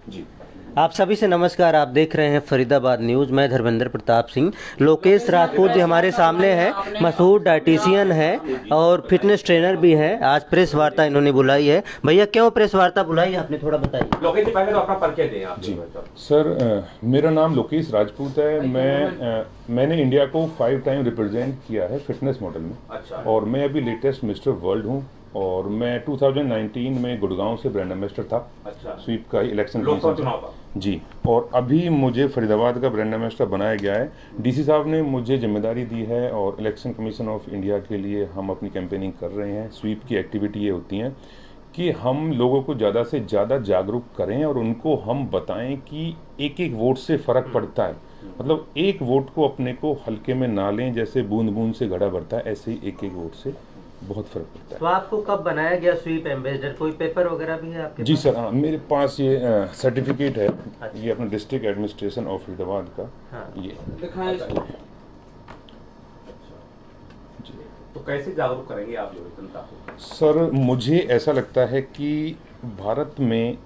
जी। आप सभी से नमस्कार। आप देख रहे हैं फरीदाबाद न्यूज़। मैं धर्मेंद्र प्रताप सिंह। लोकेश राजपूत जी हमारे सामने हैं, मशहूर डाइटिशियन है और फिटनेस ट्रेनर भी है। आज प्रेस वार्ता इन्होंने बुलाई है। भैया क्यों प्रेस वार्ता बुलाई आपने, थोड़ा बताइए। लोकेश जी पहले तो अपना परिचय दें आप। जी सर, मेरा नाम लोकेश राजपूत है। मैंने इंडिया को 5 टाइम रिप्रेजेंट किया है फिटनेस मॉडल में। अच्छा। और मैं अभी लेटेस्ट मिस्टर वर्ल्ड हूँ। और मैं 2019 में गुड़गांव से ब्रांड एम्बेसडर था। अच्छा। स्वीप का इलेक्शन लोकसभा चुनाव का। जी। और अभी मुझे फरीदाबाद का ब्रांड एम्बेसडर बनाया गया है। डीसी साहब ने मुझे जिम्मेदारी दी है और इलेक्शन कमीशन ऑफ इंडिया के लिए हम अपनी कैंपेनिंग कर रहे हैं। स्वीप की एक्टिविटी ये होती हैं कि हम लोगों को ज़्यादा से ज़्यादा जागरूक करें और उनको हम बताएं कि एक एक वोट से फ़र्क पड़ता है। मतलब एक वोट को अपने को हल्के में ना लें, जैसे बूंद बूंद से घड़ा भरता है, ऐसे ही एक एक वोट से बहुत फ़र्क पड़ता है। तो आपको कब बनाया गया स्वीप एम्बेसडर? कोई पेपर वगैरह भी है आपके जी पास? सर, हाँ, मेरे पास ये सर्टिफिकेट है। अच्छा। ये अपना डिस्ट्रिक्ट एडमिनिस्ट्रेशन ऑफ फरीदाबाद का। हाँ। ये दिखाएं। तो कैसे जागरूक करेंगे आप जो जनता को? सर, मुझे ऐसा लगता है कि भारत में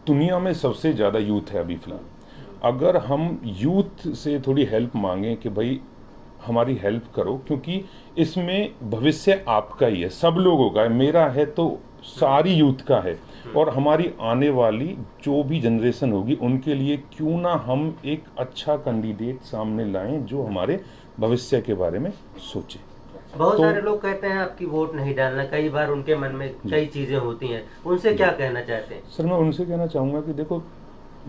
दुनिया में सबसे ज़्यादा यूथ है अभी फ़िलहाल। अगर हम यूथ से थोड़ी हेल्प मांगें कि भाई हमारी हेल्प करो, क्योंकि इसमें भविष्य आपका ही है, सब लोगों का है। मेरा है तो सारी यूथ का है। और हमारी आने वाली जो भी जनरेशन होगी उनके लिए क्यों ना हम एक अच्छा कैंडिडेट सामने लाएं जो हमारे भविष्य के बारे में सोचे। बहुत सारे लोग कहते हैं आपकी वोट नहीं डालना, कई बार उनके मन में कई चीजें होती हैं, उनसे क्या कहना चाहते हैं? सर, मैं उनसे कहना चाहूँगा कि देखो,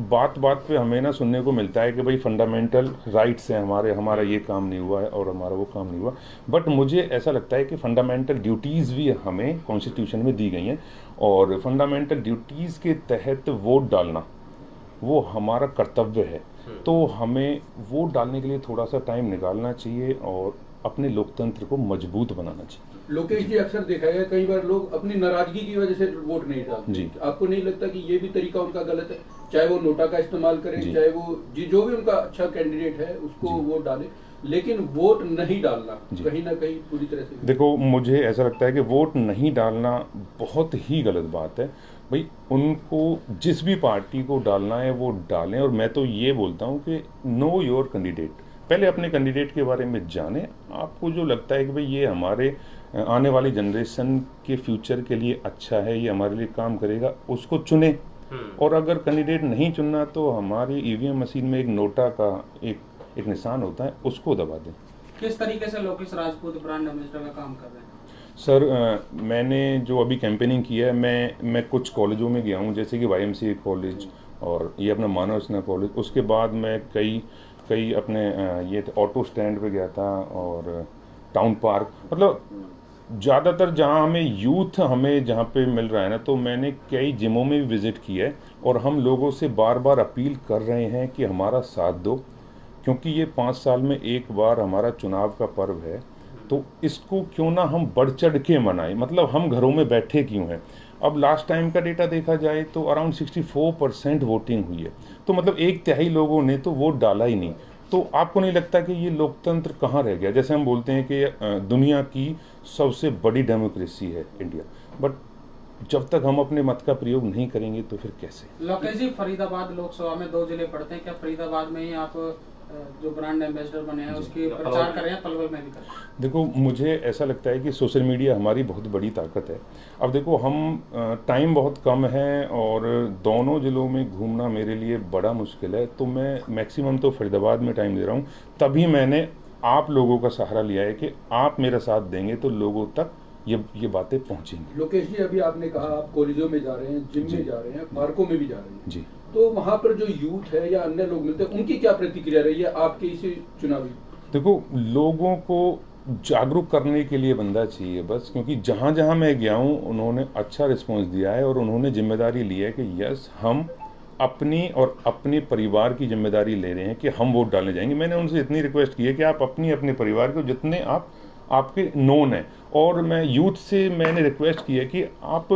बात बात पे हमें ना सुनने को मिलता है कि भाई फंडामेंटल राइट्स हैं हमारे, हमारा ये काम नहीं हुआ है और हमारा वो काम नहीं हुआ। बट मुझे ऐसा लगता है कि फंडामेंटल ड्यूटीज़ भी हमें कॉन्स्टिट्यूशन में दी गई हैं। और फंडामेंटल ड्यूटीज़ के तहत वोट डालना वो हमारा कर्तव्य है। तो हमें वोट डालने के लिए थोड़ा सा टाइम निकालना चाहिए और अपने लोकतंत्र को मजबूत बनाना चाहिए। लोकेश जी, अक्सर देखा गया कई बार लोग अपनी नाराजगी की वजह से वोट नहीं डालते। जी। आपको नहीं लगता कि ये भी तरीका उनका गलत है? चाहे वो नोटा का इस्तेमाल करें, चाहे वो जो भी उनका अच्छा कैंडिडेट है उसको वोट डाले, लेकिन वोट नहीं डालना कहीं ना कहीं पूरी तरह से। देखो, मुझे ऐसा लगता है कि वोट नहीं डालना बहुत ही गलत बात है। भाई, उनको जिस भी पार्टी को डालना है वो डालें। और मैं तो ये बोलता हूँ कि नो योर कैंडिडेट। पहले अपने कैंडिडेट के बारे में जानें। आपको जो लगता है कि भाई ये हमारे आने वाली जनरेशन के फ्यूचर के लिए अच्छा है, ये हमारे लिए काम करेगा, उसको चुने। और अगर कैंडिडेट नहीं चुनना तो हमारी ईवीएम मशीन में एक नोटा का एक निशान होता है, उसको दबा दें। किस तरीके से लोकेश राजपूत ब्रांड एम्बेसडर का काम कर रहे हैं? सर, मैंने जो अभी कैंपेनिंग की है, मैं कुछ कॉलेजों में गया हूँ, जैसे कि YMCA कॉलेज और ये अपना मानव सेना कॉलेज। उसके बाद मैं कई अपने ये ऑटो स्टैंड पे गया था और टाउन पार्क। मतलब ज़्यादातर जहाँ हमें जहाँ पे मिल रहा है ना, तो मैंने कई जिमों में भी विज़िट किया है। और हम लोगों से बार बार अपील कर रहे हैं कि हमारा साथ दो, क्योंकि ये 5 साल में एक बार हमारा चुनाव का पर्व है। तो इसको क्यों ना हम बढ़ चढ़ के मनाएं। मतलब हम घरों में बैठे क्यों हैं। अब लास्ट टाइम का डेटा देखा जाए तो अराउंड 64% वोटिंग हुई है। तो मतलब 1/3 लोगों ने तो वोट डाला ही नहीं। तो आपको नहीं लगता कि ये लोकतंत्र कहाँ रह गया? जैसे हम बोलते हैं कि दुनिया की सबसे बड़ी डेमोक्रेसी है इंडिया, बट जब तक हम अपने मत का प्रयोग नहीं करेंगे तो फिर कैसे? लोकेश जी, फरीदाबाद लोकसभा में 2 जिले पड़ते हैं, क्या फरीदाबाद में ही आप जो ब्रांड एम्बेसडर बने हैं उसकी प्रचार कर रहे हैं, पलवल में भी कर रहे हैं? देखो, मुझे ऐसा लगता है कि सोशल मीडिया हमारी बहुत बड़ी ताकत है। अब देखो, हम टाइम बहुत कम है और दोनों ज़िलों में घूमना मेरे लिए बड़ा मुश्किल है। तो मैं मैक्सिमम तो फरीदाबाद में टाइम दे रहा हूँ। तभी मैंने आप लोगों का सहारा लिया है कि आप मेरा साथ देंगे तो लोगों तक ये बातें पहुँचेंगी। लोकेश जी, अभी आपने कहा आप कॉलेजों में जा रहे हैं, जिम में जा रहे हैं, पार्कों में भी जा रहे हैं जी। तो वहाँ पर जो यूथ है या अन्य लोग मिलते हैं, उनकी क्या प्रतिक्रिया रही है आपके इस चुनावी? देखो, लोगों को जागरूक करने के लिए बंदा चाहिए बस। क्योंकि जहाँ जहाँ मैं गया हूँ उन्होंने अच्छा रिस्पॉन्स दिया है और उन्होंने जिम्मेदारी ली है कि यस, हम अपनी और अपने परिवार की जिम्मेदारी ले रहे हैं कि हम वोट डालने जाएंगे। मैंने उनसे इतनी रिक्वेस्ट की है कि आप अपने परिवार को, जितने आपके नोन हैं, और मैं यूथ से मैंने रिक्वेस्ट की है कि आप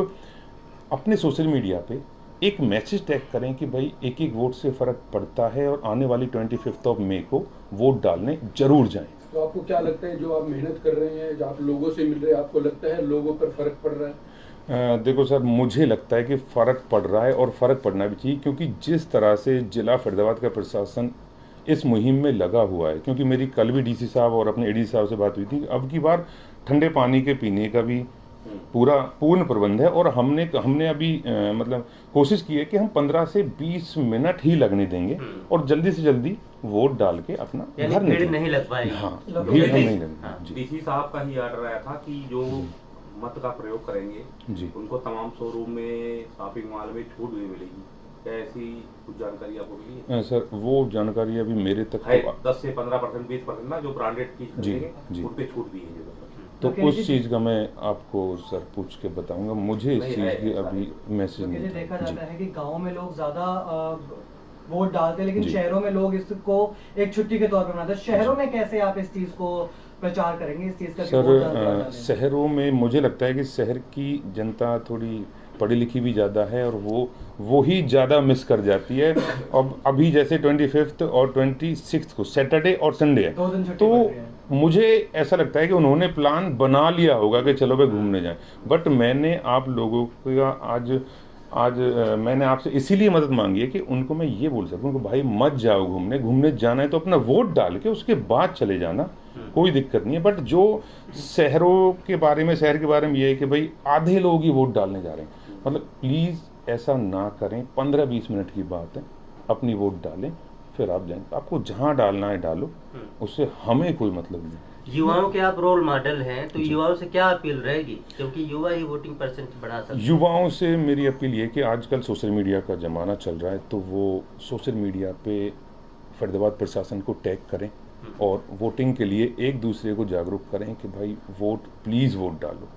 अपने सोशल मीडिया पे एक मैसेज टैग करें कि भाई एक एक वोट से फ़र्क पड़ता है और आने वाली 25 मई को वोट डालने जरूर जाएं। तो आपको क्या लगता है, जो आप मेहनत कर रहे हैं, जो आप लोगों से मिल रहे हैं, आपको लगता है लोगों पर फर्क पड़ रहा है? देखो सर, मुझे लगता है कि फ़र्क पड़ रहा है और फ़र्क पड़ना भी चाहिए, क्योंकि जिस तरह से जिला फरीदाबाद का प्रशासन इस मुहिम में लगा हुआ है, क्योंकि मेरी कल भी डीसी साहब और अपने एडी साहब से बात हुई थी, अब की बार ठंडे पानी के पीने का भी पूर्ण प्रबंध है। और हमने अभी मतलब कोशिश की है कि हम 15 से 20 मिनट ही लगने देंगे और जल्दी से जल्दी वोट डाल के अपना घर भीड़ नहीं लग पाएगी। हाँ, भीड़ नहीं लगेगी। डीसी साहब का ही ऑर्डर आया था कि जो मत का प्रयोग करेंगे जी, उनको तमाम शोरूम में, शॉपिंग मॉल में छूट भी मिलेगी। क्या ऐसी कुछ जानकारी आपको मिली है? सर वो जानकारी अभी मेरे तक है 10 से 15%, 20% ना, जो ब्रांडेड चीज खरीदेंगे जी। उन पे छूट भी है। तो उस चीज़ का मैं आपको सर पूछ के बताऊंगा, मुझे इस चीज़ की अभी मैसेज नहीं देखा था। जाता है कि गाँव में लोग ज्यादा वोट डालते हैं, लेकिन जी। शहरों में लोग इसको एक छुट्टी के तौर पर मनाते हैं। शहरों में कैसे आप इस चीज को प्रचार करेंगे, इस चीज का कि वोट ज्यादा डालें? शहरों में मुझे लगता है कि शहर की जनता थोड़ी पढ़ी लिखी भी ज़्यादा है और वो ही ज़्यादा मिस कर जाती है। अब अभी जैसे 25 और 26 को सैटरडे और संडे है, 2 दिन छुट्टी तो पड़ रही है। मुझे ऐसा लगता है कि उन्होंने प्लान बना लिया होगा कि चलो भाई घूमने जाएं। बट मैंने आप लोगों का आज मैंने आपसे इसीलिए मदद मांगी है कि उनको मैं ये बोल सकूं कि भाई मत जाओ घूमने जाना है तो अपना वोट डाल के उसके बाद चले जाना, कोई दिक्कत नहीं है। बट जो शहर के बारे में ये है कि भाई आधे लोग ही वोट डालने जा रहे हैं, मतलब प्लीज़ ऐसा ना करें। 15-20 मिनट की बात है, अपनी वोट डालें, फिर आप जाएंगे। आपको जहाँ डालना है डालो, उससे हमें कोई मतलब नहीं। युवाओं के आप रोल मॉडल हैं, तो युवाओं से क्या अपील रहेगी, क्योंकि युवा ही वोटिंग परसेंट बढ़ा सकते हैं? युवाओं से मेरी अपील ये कि आजकल सोशल मीडिया का ज़माना चल रहा है, तो वो सोशल मीडिया पे फरीदाबाद प्रशासन को टैग करें और वोटिंग के लिए एक दूसरे को जागरूक करें कि भाई प्लीज़ वोट डालो।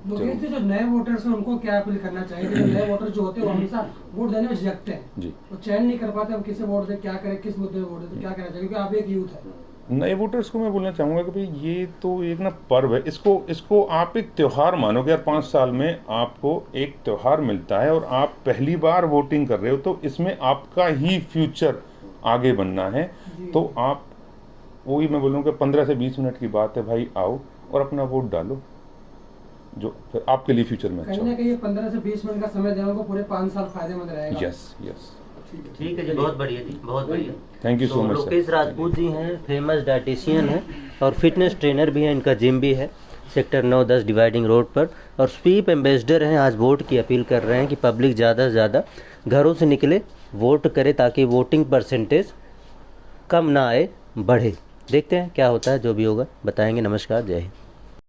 लोकेश जी, जो नए वोटर्स हैं उनको क्या अपील करना चाहिए? जो नए वोटर जो होते हैं वो हमेशा वोट देने में झिझकते हैं जी, वो चयन नहीं कर पाते, हम किसे वोट दें, क्या करें, किस मुद्दे पे वोट दें, तो क्या करना चाहिए? क्योंकि आप एक यूथ है। नए वोटर्स को मैं बोलना चाहूँगा कि भाई ये तो एक ना पर्व है, इसको आप एक त्यौहार मानो कि यार 5 साल में आपको एक त्यौहार मिलता है और आप पहली बार वोटिंग कर रहे हो, तो इसमें आपका ही फ्यूचर आगे बनना है। तो आप वही मैं बोलूँगा 15 से 20 मिनट की बात है, भाई आओ और अपना वोट डालो, जो फिर आपके लिए फ्यूचर में अच्छा कहीं ना कहीं 15 से 20 मिनट का समय देना उनको पूरे 5 साल फायदेमंद रहेगा। यस। ठीक है जी, बहुत बढ़िया जी, बहुत बढ़िया। Thank you so much. Lokesh Rajput ji हैं, फेमस डाइटिशियन हैं और फिटनेस ट्रेनर भी हैं, इनका जिम भी है सेक्टर 9-10 डिवाइडिंग रोड पर, और स्वीप एम्बेसडर हैं। आज वोट की अपील कर रहे हैं कि पब्लिक ज़्यादा से ज़्यादा घरों से निकले, वोट करे, ताकि वोटिंग परसेंटेज कम ना आए, बढ़े। देखते हैं क्या होता है, जो भी होगा बताएंगे। नमस्कार, जय हिंद।